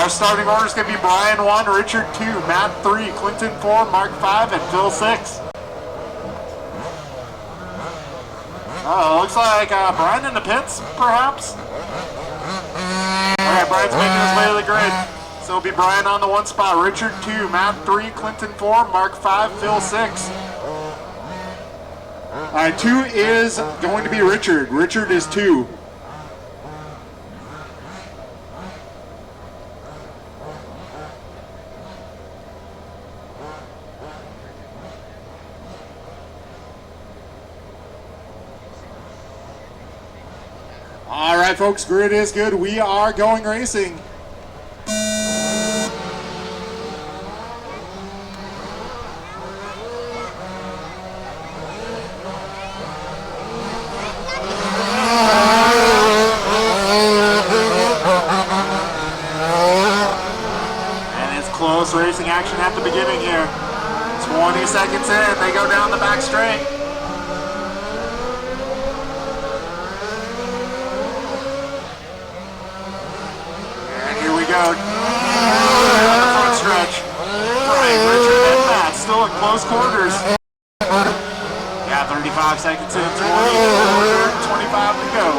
Our starting order is going to be Brian 1, Richard 2, Matt 3, Clinton 4, Mark 5, and Phil 6. Looks like Brian in the pits, perhaps? Alright, Brian's making his way to the grid. So it'll be Brian on the 1 spot, Richard 2, Matt 3, Clinton 4, Mark 5, Phil 6. Alright, 2 is going to be Richard. Richard is 2. Alright folks, grid is good. We are going racing. And it's close racing action at the beginning here. 20 seconds in, they go down the back straight. Go. On the front stretch. Brian, Richard, and Matt still in close quarters. Yeah, 35 seconds in, 20, 25 to go.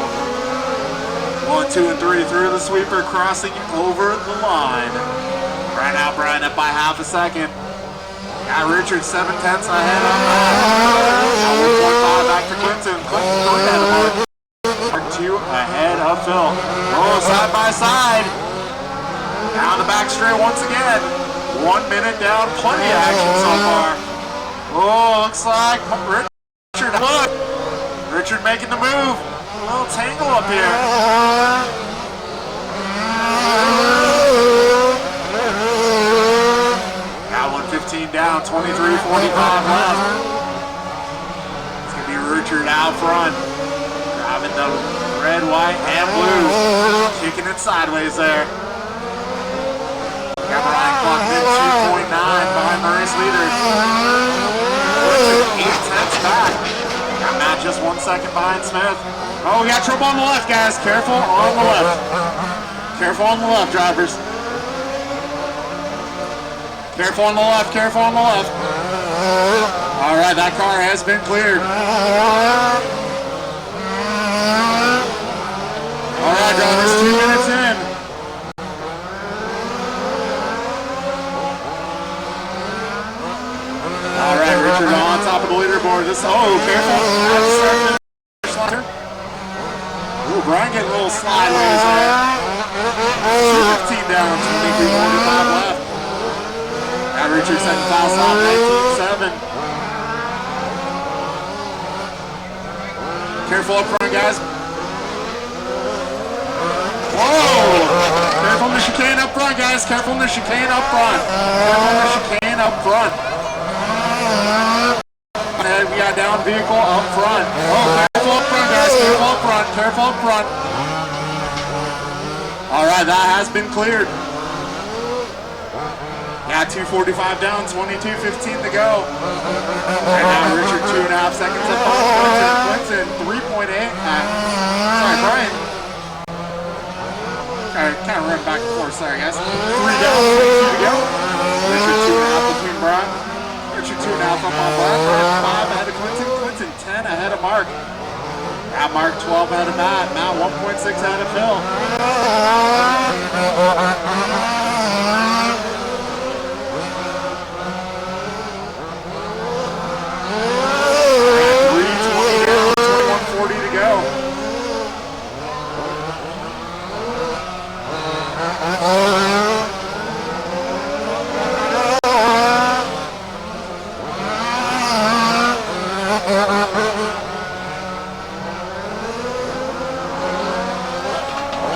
1, 2, and 3 through the sweeper, crossing over the line. Right now, Brian up by half a second. Got Richard 7/10 ahead of Matt. Now 1.5 back to Clinton. Clinton 3 ahead of Mark. Mark 2 ahead of Phil. Oh, side by side. Down the back straight once again. 1 minute down, plenty of action so far. Oh, looks like Richard, look. Richard making the move. A little tangle up here. Got 1:15 down, 23:45 left. It's going to be Richard out front. Driving the red, white, and blue. Kicking it sideways there. Got Brian clocked in 2.9 behind the race leaders. 8/10 back. Got Matt just 1 second behind Smith. Oh, we got trouble on the left, guys. Careful on the left. Careful on the left, drivers. Careful on the left, careful on the left. All right, that car has been cleared. All right, drivers, 2 minutes in. All right, Richard on top of the leaderboard. This, oh, careful. Ooh, Brian getting a little sideways there. 2:15 down, 23:45 left. Got Richard setting foul stop, 19.7. Careful up front, guys. Whoa! Careful on the chicane up front, guys. Careful on the chicane up front. Careful on the chicane up front. And we got down vehicle up front. Oh, careful up front, guys. Careful up front. Careful up front. All right, that has been cleared. Yeah, 2:45 down, 22:15 to go. And now Richard 2.5 seconds up on Clinton. 3.8. Sorry, Brian. Kind of run back and forth. Sorry, guys. 3 down, 2 to go. Richard 2.5 between Brian. Richard 2.5 up on Black. 5 ahead of Clinton. Clinton 10 ahead of Mark. Now Mark 12 ahead of Matt. Matt 1.6 ahead of Phil.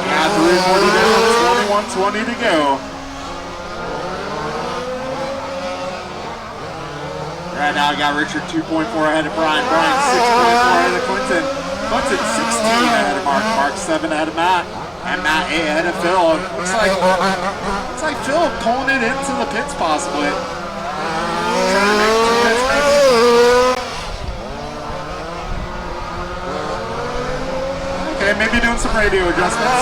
Yeah, 3:40 down, 21:20 to go. Right now I got Richard 2.4 ahead of Brian. Brian 6.4 ahead of Clinton. Clinton 16 ahead of Mark. Mark 7 ahead of Matt. And Matt 8 ahead of Phil. Looks like Phil pulling it into the pits possibly. Trying to make 2 pits maybe. Okay, maybe doing some radio adjustments.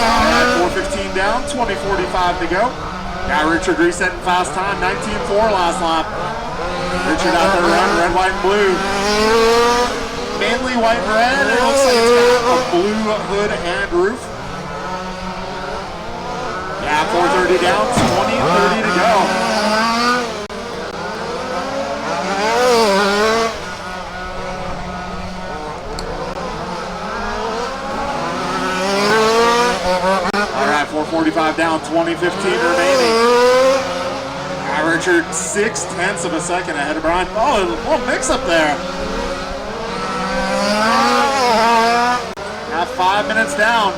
Alright, 4:15 down, 20:45 to go. Got Richard resetting fast time, 19:4 last lap. Richard out there running red, white, and blue. Mainly white and red. It looks like it's got a blue hood and roof. Yeah, 4:30 down, 20:30 to go. Alright, 4:45 down, 20:15 remaining. Richard 0.6 of a second ahead of Brian. Oh, a little mix up there. Now 5 minutes down.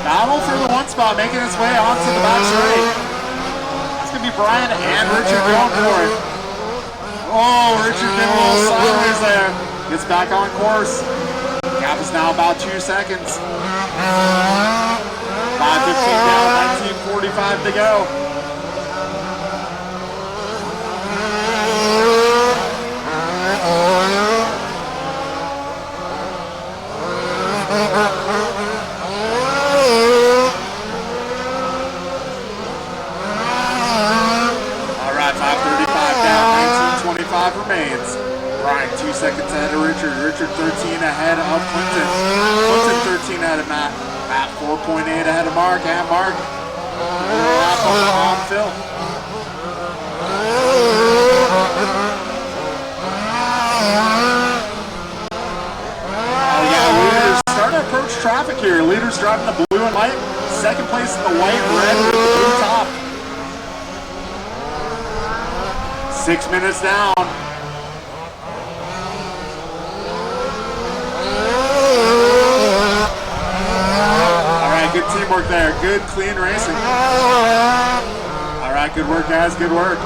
Battle for the one spot, making its way onto the back straight. It's going to be Brian and Richard going for it. Oh, Richard getting a little sideways there. Gets back on course. Gap is now about 2 seconds. 5:15 down, 19:45 to go. Alright, 5:35 down, 19:25 remains. Brian 2 seconds ahead of Richard. Richard 13 ahead of Clinton. Clinton 13 ahead of Matt. Matt 4.8 ahead of Mark, and Mark lap on Phil. Oh yeah, leaders starting to approach traffic here. Leaders driving the blue and white. Second place in the white and red with the blue top. 6 minutes down. Good teamwork there. Good, clean racing. All right, good work, guys. Good work.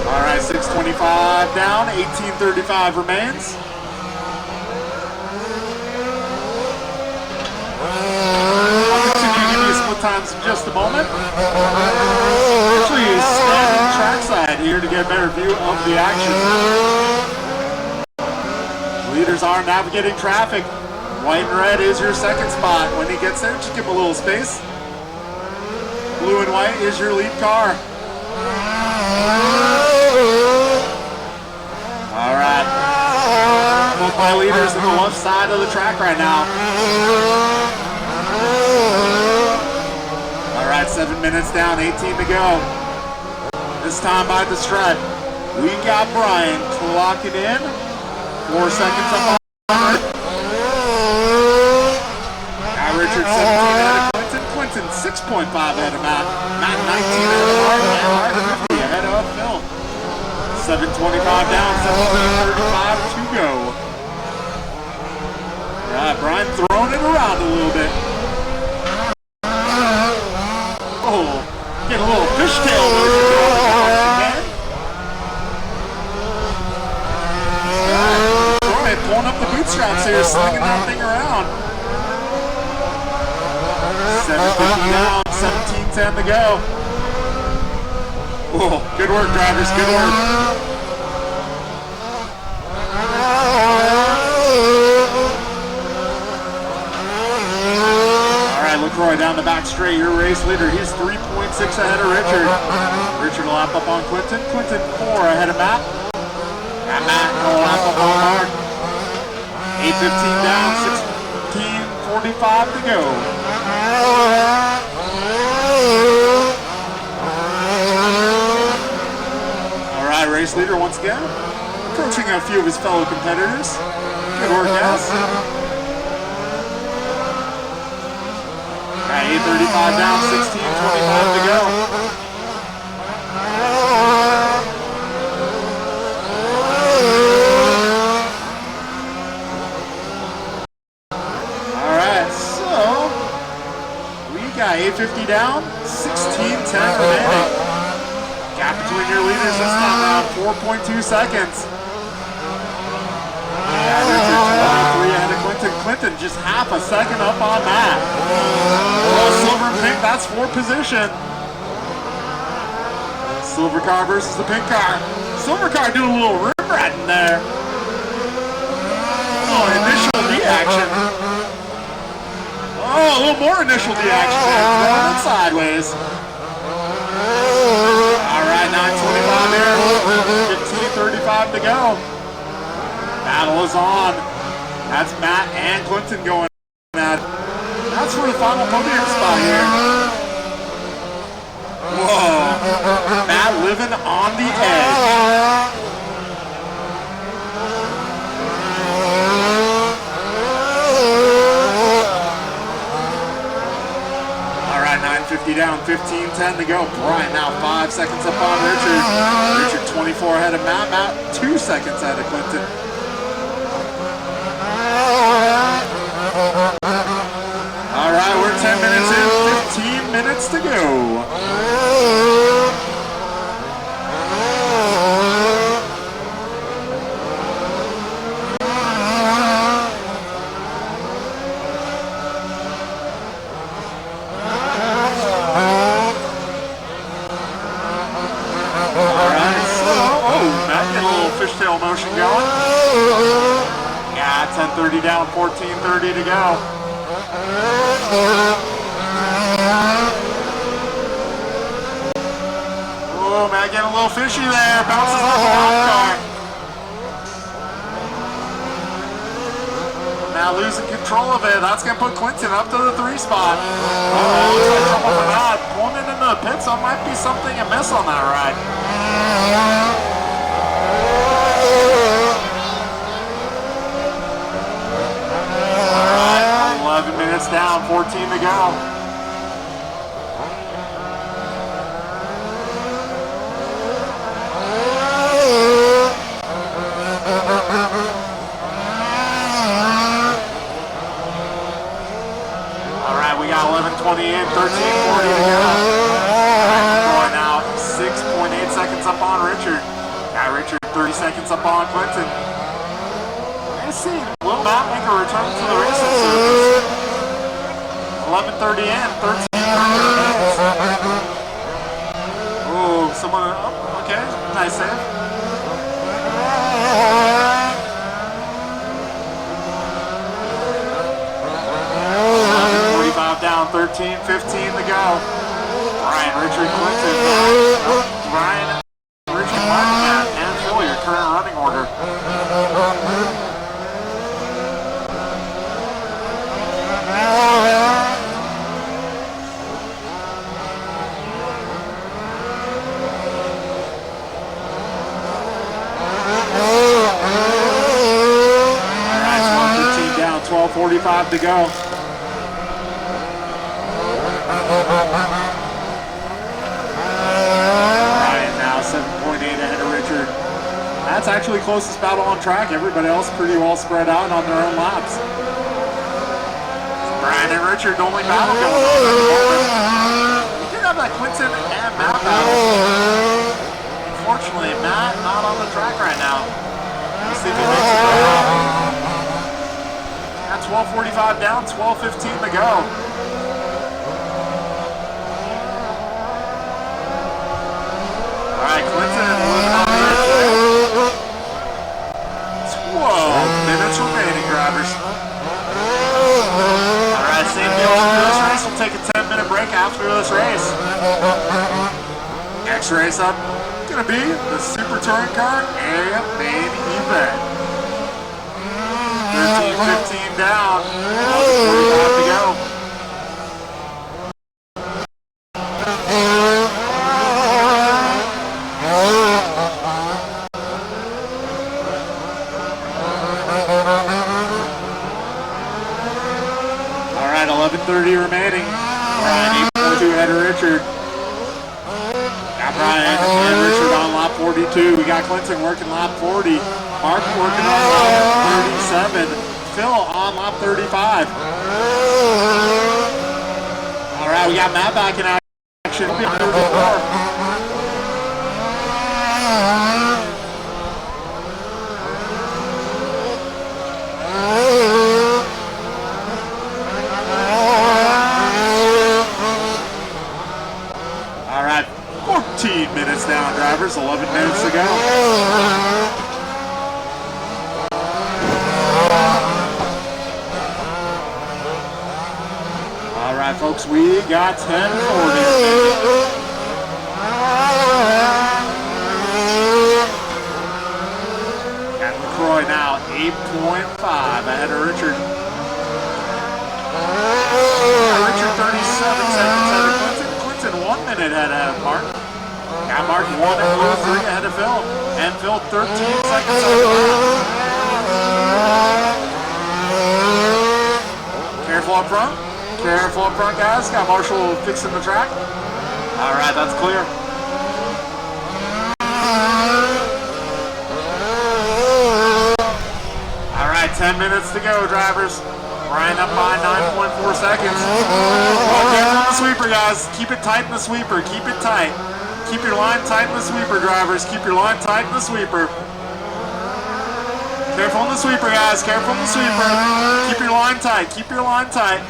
All right, 6:25 down, 18:35 remains. I'll continue to give you split times in just a moment. Actually, standing trackside here to get a better view of the action. Leaders are navigating traffic. White and red is your second spot. When he gets there, just give him a little space. Blue and white is your lead car. All right. Both my leaders on the left side of the track right now. All right, 7 minutes down, 18 to go. This time by the stripe. We got Brian clocking in. 4 seconds up on it. Now Richard 17 ahead of Clinton. Clinton 6.5 ahead of Matt. Matt 19 ahead of Mark. And Mark 50 ahead of Phil. 7:25 down, 17:35 to go. Yeah, Brian throwing it around a little bit. Oh, getting a little fishtail motion going again. Pulling up the bootstraps here, slinging that thing around. 7:50 down, 17:10 to go. Oh, good work, drivers, good work. All right, LaCroix down the back straight, your race leader. He's 3.6 ahead of Richard. Richard will lap up on Clinton. Clinton 4 ahead of Matt. And Matt will lap up on Mark. 8:15 down, 16:45 to go. All right, race leader once again, approaching a few of his fellow competitors. Good work, guys. 8:35 down, 16:25 to go. Got 8:50 down, 16:10 remaining. Gap between your leaders this time around, 4.2 seconds. Yeah, Richard 23 ahead of Clinton. Clinton just half a second up on that. Oh, silver and pink, that's for position. Silver car versus the pink car. Silver car doing a little rim riding there. action. Oh, a little more initial D action there. Throwing it sideways. All right, 9:25 there. 15:35 to go. Battle is on. That's Matt and Clinton going at it. That's for the final podium spot here. Whoa. Matt living on the edge. All right, 9:50 down, 15:10 to go. Brian now 5 seconds up on Richard. Richard 24 ahead of Matt. Matt 2 seconds ahead of Clinton. All right, we're 10 minutes in, 15 minutes to go. All right, so, Matt getting a little fishtail motion going. Yeah, 10:30 down, 14:30 to go. Oh, Matt getting a little fishy there. Bounces off the hot car. Now losing control of it. That's going to put Clinton up to the 3 spot. Looks like trouble for Matt. Pulling it into the pit, so it might be something amiss on that ride. All right, 11 minutes down, 14 to go. We got 11:20 in, 13:40 to go. Going out 6.8 seconds up on Richard. Now Richard 30 seconds up on Clinton. Let's see, will Matt make a return to the racing surface? 11:30 in, 13:30 minutes. Oh, someone, okay, nice save. Down 13, 15 to go. Brian, Richard, Clinton. Brian, Richard, Matt, and Phil, your current running order. Alright, 12:15 down, 12:45 to go. Brian now 7.8 ahead of Richard. That's actually closest battle on track. Everybody else pretty well spread out on their own laps. Brian and Richard, the only battle going on at the moment. We did have that Clinton and Matt battle. Unfortunately, Matt not on the track right now. Let's see if he makes it out. At 12:45 down, 12:15 to go. All right, Clinton moving on there. 12 minutes remaining, drivers. All right, same deal after this race. We'll take a 10-minute break after this race. Next race up is going to be the Super Touring Car and main event. 13:15 down, 11:45 to go. All right, 11:30 remaining. Brian 8.2 ahead of Richard. Got Brian and Richard on lap 42. We got Clinton working lap 40. Mark working on lap 37. Phil on lap 35. All right, we got Matt back in action. 34. All right, 14 minutes down, drivers. 11 minutes to go. folks. We got 10:40. Got LaCroix now 8.5 ahead of Richard. Richard 37 seconds ahead of Clinton. Clinton 1 minute ahead of Mark. Got Mark 1:03 ahead of Phil. And Phil 13 seconds ahead of Mark. Careful up front. Careful up front, guys. Got Marshall fixing the track. All right, that's clear. All right, 10 minutes to go, drivers. Ryan up by 9.4 seconds. Okay, on the sweeper, guys. Keep it tight in the sweeper. Keep it tight. Keep your line tight in the sweeper, drivers. Keep your line tight in the sweeper. Careful in the sweeper, guys. Careful in the sweeper. Keep your line tight. Keep your line tight.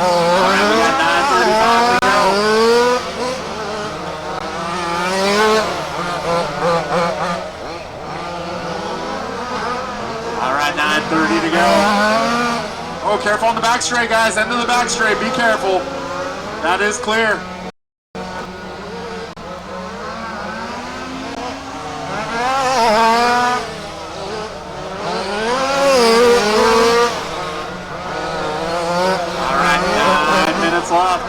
All right, we got 9:35 to go. All right, 9:30 to go. Oh, careful on the back straight, guys. End of the back straight. Be careful. That is clear. All right, 9 minutes left.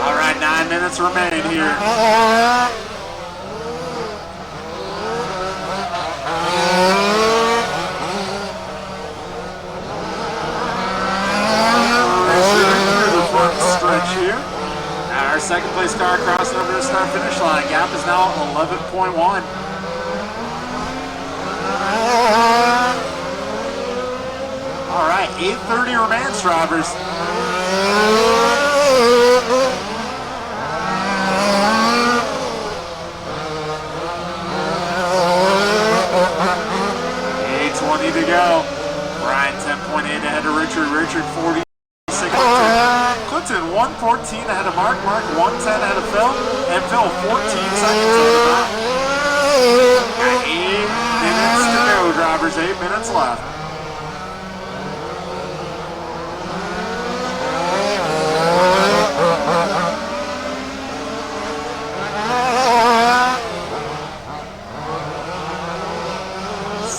All right, 9 minutes remain here. Our second place car crossing over the start finish line. Gap is now 11.1. All right, 8:30 remains, drivers. $8:20 to go. Brian 10.8 ahead of Richard. Richard 46. Clinton 1:14 ahead of Mark. Mark 1:10 ahead of Phil. And Phil 14 seconds ahead of Matt. Got 8 minutes to go, drivers. 8 minutes left.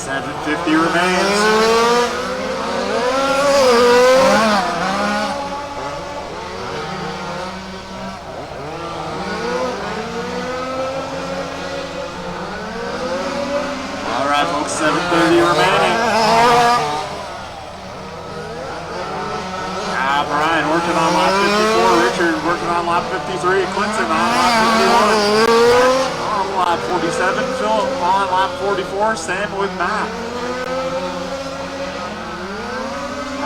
$7.50 remains. All right, folks, 7:30 remaining. Brian working on lap 54. Richard working on lap 53. Clinton on lap 51. On lap 47. Philip on lap 44. Same with Matt.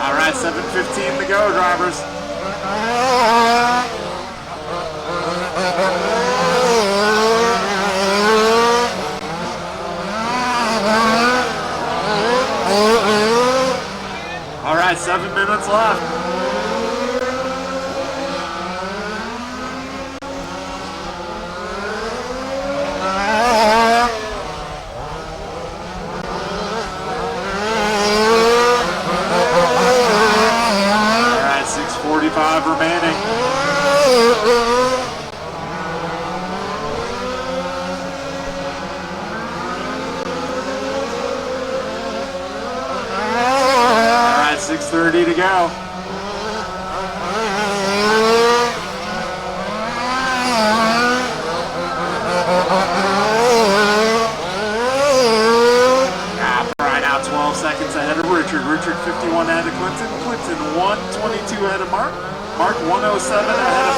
All right, 7:15 to go, drivers. All right, 7 minutes left. All right, 6:45 remaining. All right, 6:30 to go. Brian out 12 seconds ahead of Richard. Richard 51 ahead of Clinton. Clinton 1:22 ahead of Mark. Mark 1:07 ahead of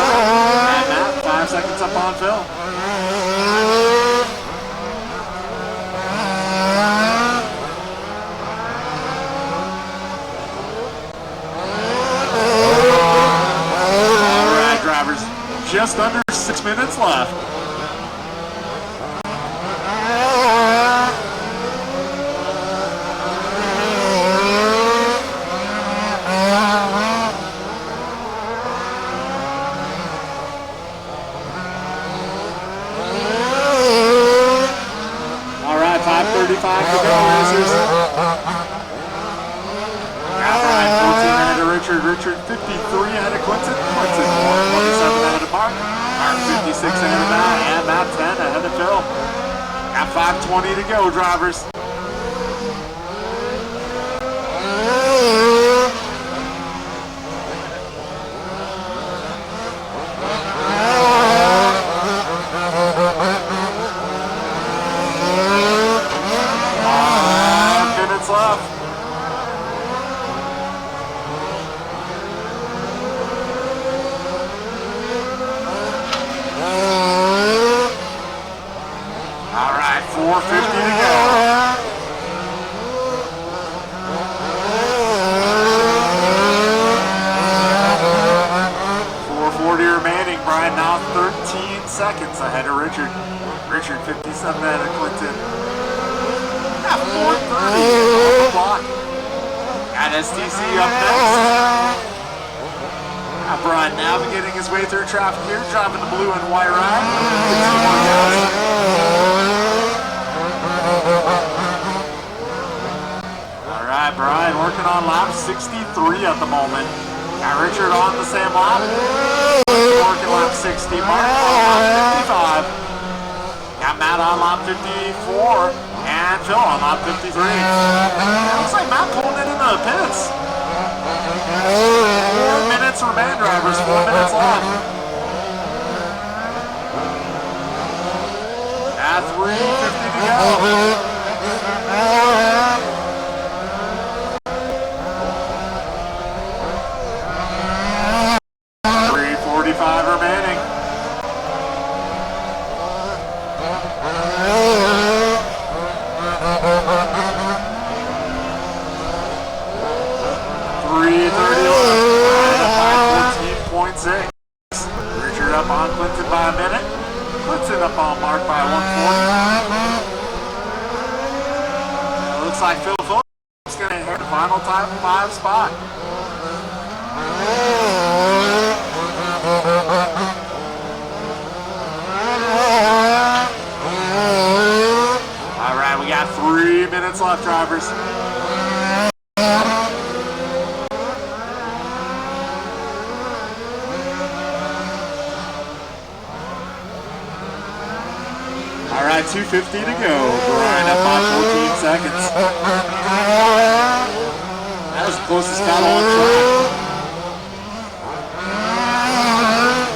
Matt. And Matt 5 seconds up on Phil. All right, drivers. Just under 6 minutes left. go, racers. Got Brian 14 ahead of Richard. Richard 53 ahead of Clinton. Clinton 127 ahead of Mark. Mark 56 ahead of Matt. And Matt 10 ahead of Phil. Got 5:20 to go, drivers. Left. All right, 4:50 to go. 4:40 remaining. Brian now 13 seconds ahead of Richard. Richard 57 ahead of Clinton. 4:30 on the clock. Got STC up next. Got Brian navigating his way through traffic here, driving the blue and white ride. All right, Brian working on lap 63 at the moment. Got Richard on the same lap. Working lap 60. Mark on lap 55. Got Matt on lap 54. And Phil on lap 53. Looks like Matt pulling it into the pits. 4 minutes remain, drivers. 4 minutes left. At 3:50 to go. 3:45 remaining. 14.6. Richard up on Clinton by a minute. Clinton up on Mark by 140. It looks like Phil Phillips is going to hit the final time 5 spot. All right, we got 3 minutes left, drivers. All right, 2:50 to go. Brian up by 14 seconds. That was the closest battle on track.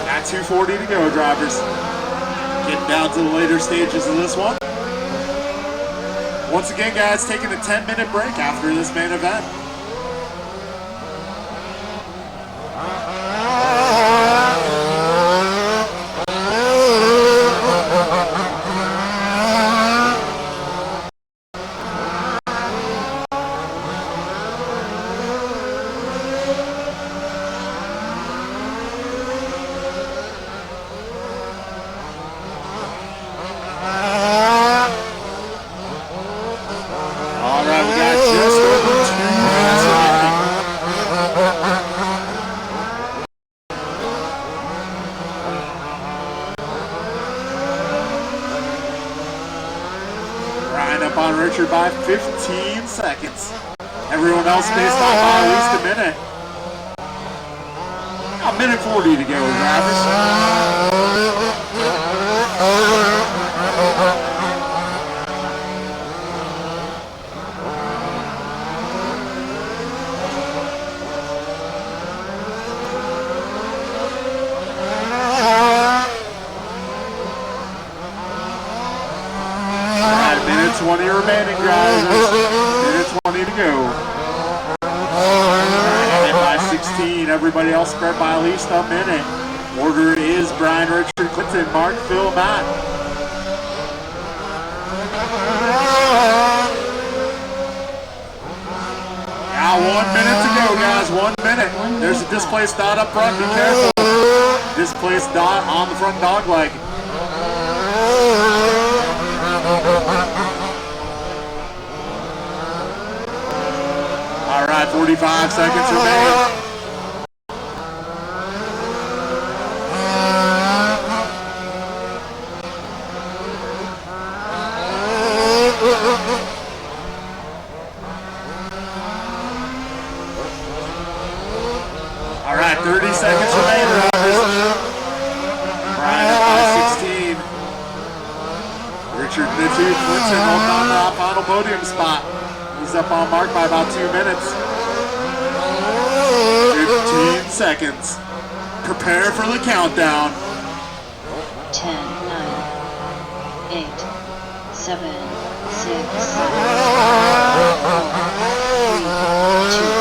Got 2:40 to go, drivers. Getting down to the later stages of this one. Once again, guys, taking a 10-minute break after this main event. On Richard by 15 seconds. Everyone else spaced out by at least a minute. A minute 40 to go, drivers. Alright, minute 20 remaining, guys. Minute 20 to go. Hit by 16. Everybody else spread by at least a minute. Order is Brian, Richard, Clinton, Mark, Phil, Matt. Now 1 minute to go, guys. 1 minute. There's a displaced dot up front. Be careful. Displaced dot on the front dog leg. All right, 45 seconds remaining. He's up on mark by about 2 minutes. 15 seconds. Prepare for the countdown. 10, 9, 8, 7, 6, 5, 4, 3, 2,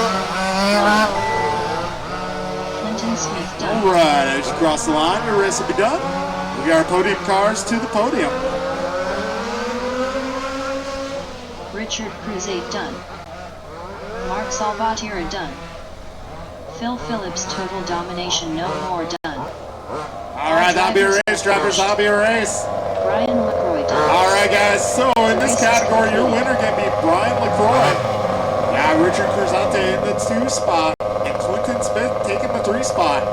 1. Clinton Smith done. All right, as you cross the line, your race will be done. We got our podium cars to the podium. Richard Cruz 8 done. Mark Salvatierra done. Phil Phillips total domination no more done. All right, that'll be a race, drivers. That'll be a race. Brian LaCroix done. All right, guys. So in this category, your winner can be Brian LaCroix. Yeah, Richard Cruzante in the 2 spot, and Clinton Smith taking the 3 spot.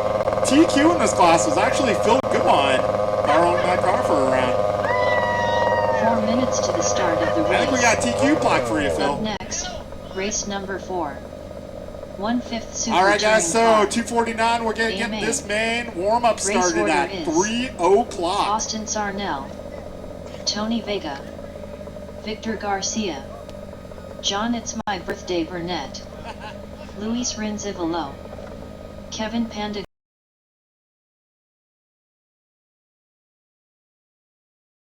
TQ in this class was actually Phil Goodwine borrowing that car for a round. 4 minutes to the start of the race. I think we got TQ plaque for you, Phil. Up next, race number 4. 1/5 Super. All right, guys. So Touring car. 249, we're gonna get this main warm-up Race started order at is 3 o'clock. Austin Sarnell, Tony Vega, Victor Garcia, John It's My Birthday Burnett, Luis Renzivolo, Kevin Panda